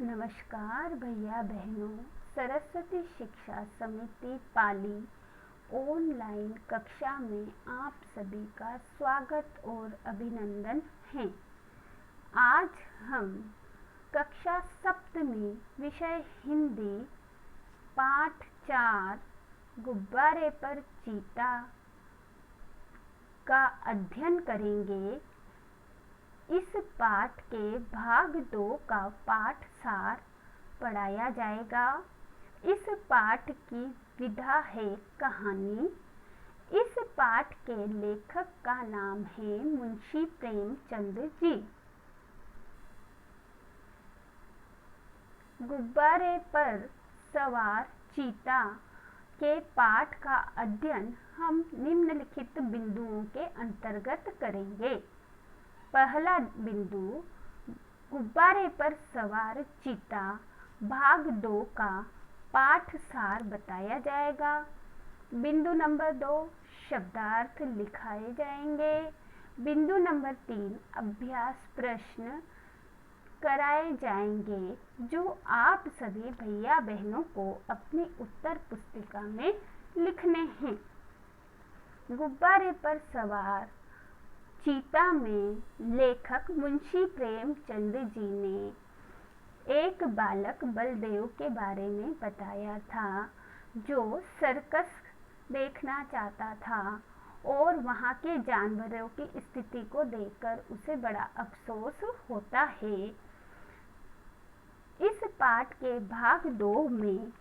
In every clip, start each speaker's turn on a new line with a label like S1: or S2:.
S1: नमस्कार भैया बहनों। सरस्वती शिक्षा समिति पाली ऑनलाइन कक्षा में आप सभी का स्वागत और अभिनंदन है। आज हम कक्षा सप्तमी विषय हिंदी पाठ 4 गुब्बारे पर चीता का अध्ययन करेंगे। इस पाठ के भाग 2 का पाठ सार पढ़ाया जाएगा। इस पाठ की विधा है कहानी। इस पाठ के लेखक का नाम है मुंशी प्रेमचंद जी। गुब्बारे पर सवार चीता के पाठ का अध्ययन हम निम्नलिखित बिंदुओं के अंतर्गत करेंगे। पहला बिंदु, गुब्बारे पर सवार चीता भाग 2 का पाठ सार बताया जाएगा। बिंदु नंबर 2, शब्दार्थ लिखाए जाएंगे। बिंदु नंबर 3, अभ्यास प्रश्न कराए जाएंगे जो आप सभी भैया बहनों को अपनी उत्तर पुस्तिका में लिखने हैं। गुब्बारे पर सवार चीता में लेखक मुंशी प्रेमचंद जी ने एक बालक बलदेव के बारे में बताया था जो सर्कस देखना चाहता था और वहाँ के जानवरों की स्थिति को देखकर उसे बड़ा अफसोस होता है। इस पाठ के भाग 2 में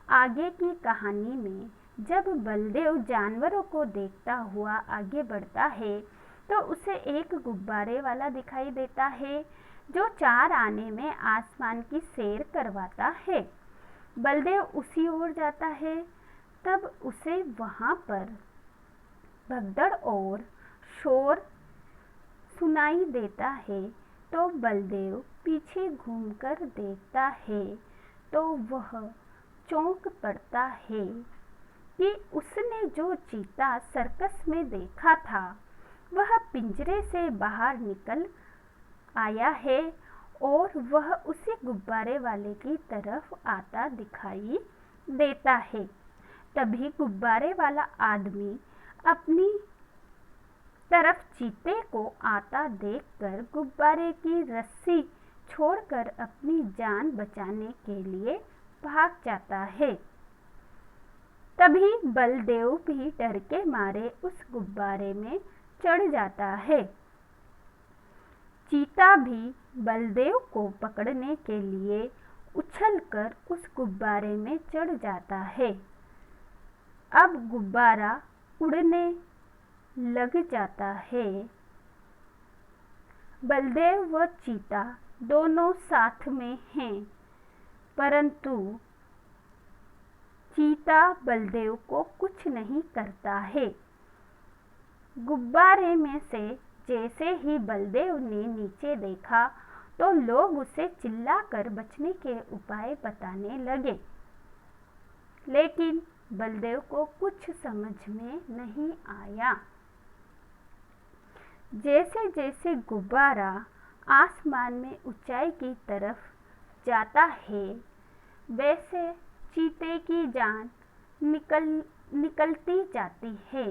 S1: आगे की कहानी में जब बलदेव जानवरों को देखता हुआ आगे बढ़ता है तो उसे एक गुब्बारे वाला दिखाई देता है जो 4 आने में आसमान की सैर करवाता है। बलदेव उसी ओर जाता है, तब उसे वहाँ पर भगदड़ और शोर सुनाई देता है। तो बलदेव पीछे घूमकर देखता है तो वह चौंक पड़ता है कि उसने जो चीता सर्कस में देखा था वह पिंजरे से बाहर निकल आया है और वह उसी गुब्बारे वाले की तरफ आता दिखाई देता है। तभी गुब्बारे वाला आदमी अपनी तरफ चीते को आता देखकर गुब्बारे की रस्सी छोड़कर अपनी जान बचाने के लिए भाग जाता है। तभी बलदेव भी डर के मारे उस गुब्बारे में चढ़ जाता है। चीता भी बलदेव को पकड़ने के लिए उछलकर उस गुब्बारे में चढ़ जाता है। अब गुब्बारा उड़ने लग जाता है। बलदेव व चीता दोनों साथ में हैं, परंतु चीता बलदेव को कुछ नहीं करता है। गुब्बारे में से जैसे ही बलदेव ने नीचे देखा तो लोग उसे चिल्लाकर बचने के उपाय बताने लगे, लेकिन बलदेव को कुछ समझ में नहीं आया। जैसे जैसे गुब्बारा आसमान में ऊंचाई की तरफ जाता है वैसे चीते की जान निकलती जाती है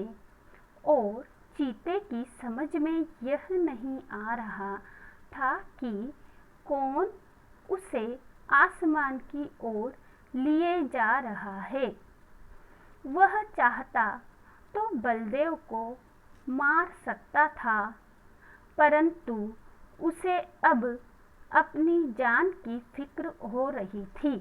S1: और चीते की समझ में यह नहीं आ रहा था कि कौन उसे आसमान की ओर लिए जा रहा है। वह चाहता तो बलदेव को मार सकता था, परंतु उसे अब अपनी जान की फिक्र हो रही थी।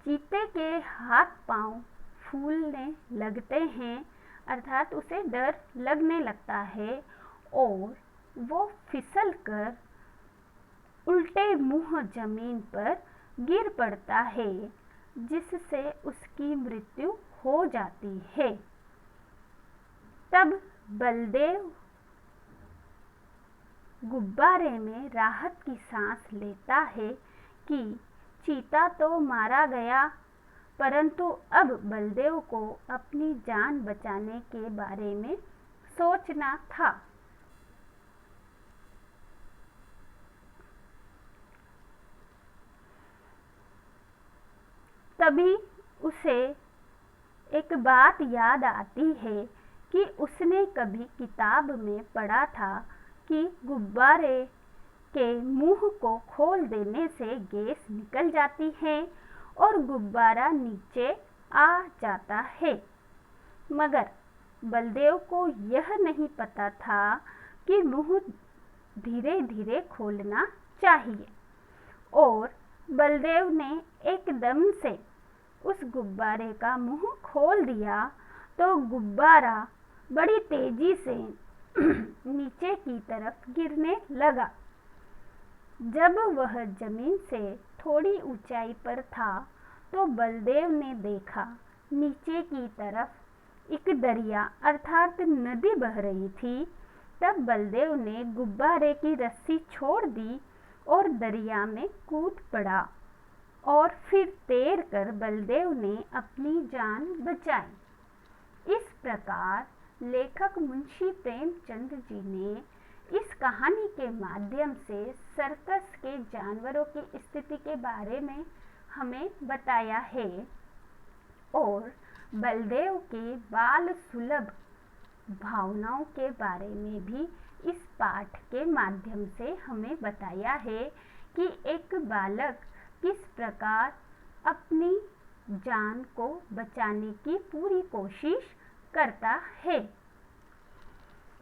S1: चीते के हाथ पांव फूलने लगते हैं, अर्थात उसे डर लगने लगता है और वो फिसलकर उल्टे मुंह जमीन पर गिर पड़ता है, जिससे उसकी मृत्यु हो जाती है। तब बलदेव गुब्बारे में राहत की सांस लेता है कि चीता तो मारा गया, परंतु अब बलदेव को अपनी जान बचाने के बारे में सोचना था। तभी उसे एक बात याद आती है कि उसने कभी किताब में पढ़ा था कि गुब्बारे के मुंह को खोल देने से गैस निकल जाती है और गुब्बारा नीचे आ जाता है। मगर बलदेव को यह नहीं पता था कि मुंह धीरे धीरे खोलना चाहिए, और बलदेव ने एकदम से उस गुब्बारे का मुंह खोल दिया तो गुब्बारा बड़ी तेजी से नीचे की तरफ गिरने लगा। जब वह जमीन से थोड़ी ऊंचाई पर था तो बलदेव ने देखा नीचे की तरफ एक दरिया अर्थात नदी बह रही थी। तब बलदेव ने गुब्बारे की रस्सी छोड़ दी और दरिया में कूद पड़ा और फिर तैर कर बलदेव ने अपनी जान बचाई। इस प्रकार लेखक मुंशी प्रेमचंद जी ने इस कहानी के माध्यम से सर्कस के जानवरों की स्थिति के बारे में हमें बताया है और बलदेव के बाल सुलभ भावनाओं के बारे में भी इस पाठ के माध्यम से हमें बताया है कि एक बालक किस प्रकार अपनी जान को बचाने की पूरी कोशिश करता है।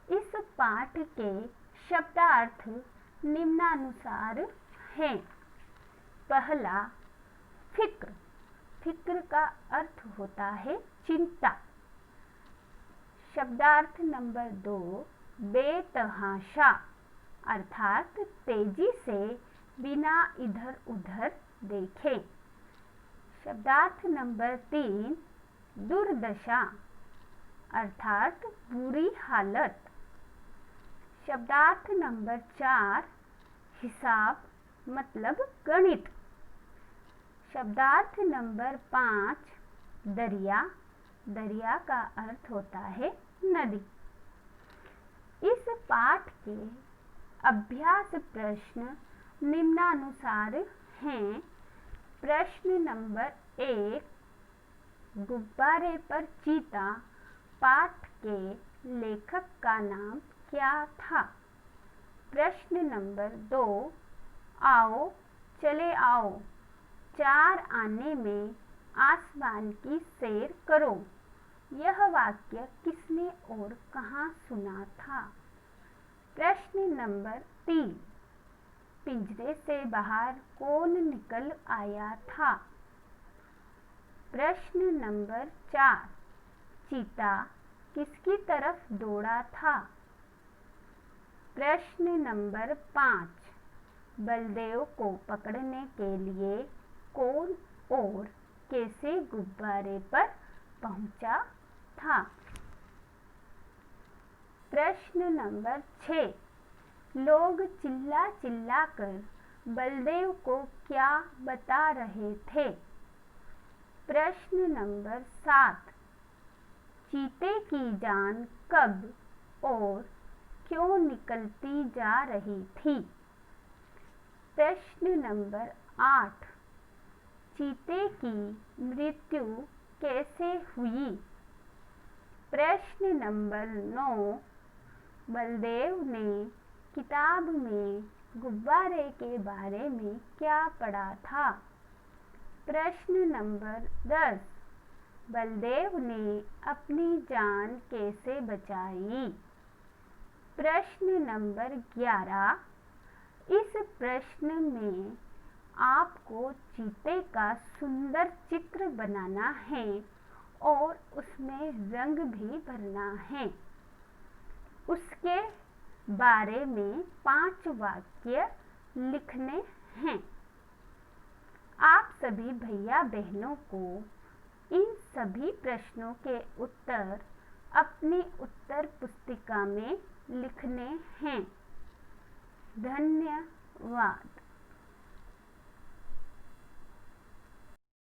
S1: इस पाठ के शब्दार्थ निम्नानुसार हैं। पहला, फिक्र। फिक्र का अर्थ होता है चिंता। शब्दार्थ नंबर 2, बेतहाशा अर्थात तेजी से बिना इधर उधर देखे। शब्दार्थ नंबर 3, दुर्दशा अर्थात बुरी हालत। शब्दार्थ नंबर 4, हिसाब मतलब गणित। शब्दार्थ नंबर 5, दरिया। दरिया का अर्थ होता है नदी। इस पाठ के अभ्यास प्रश्न निम्नानुसार हैं। प्रश्न नंबर 1, गुब्बारे पर चीता पाठ के लेखक का नाम क्या था? प्रश्न नंबर 2, आओ चले आओ 4 आने में आसमान की सैर करो। यह वाक्य किसने और कहाँ सुना था? प्रश्न नंबर 3, पिंजरे से बाहर कौन निकल आया था? प्रश्न नंबर 4, चीता किसकी तरफ दौड़ा था? प्रश्न नंबर 5, बलदेव को पकड़ने के लिए कौन और कैसे गुब्बारे पर पहुंचा था? प्रश्न नंबर 6, लोग चिल्ला चिल्ला कर बलदेव को क्या बता रहे थे? प्रश्न नंबर 7, चीते की जान कब और क्यों निकलती जा रही थी? प्रश्न नंबर 8, चीते की मृत्यु कैसे हुई? प्रश्न नंबर 9, बलदेव ने किताब में गुब्बारे के बारे में क्या पढ़ा था? प्रश्न नंबर 10, बलदेव ने अपनी जान कैसे बचाई? प्रश्न नंबर 11, इस प्रश्न में आपको चीते का सुंदर चित्र बनाना है और उसमें रंग भी भरना है। उसके बारे में 5 वाक्य लिखने हैं। आप सभी भैया बहनों को इन सभी प्रश्नों के उत्तर अपनी उत्तर पुस्तिका में लिखने हैं। धन्यवाद।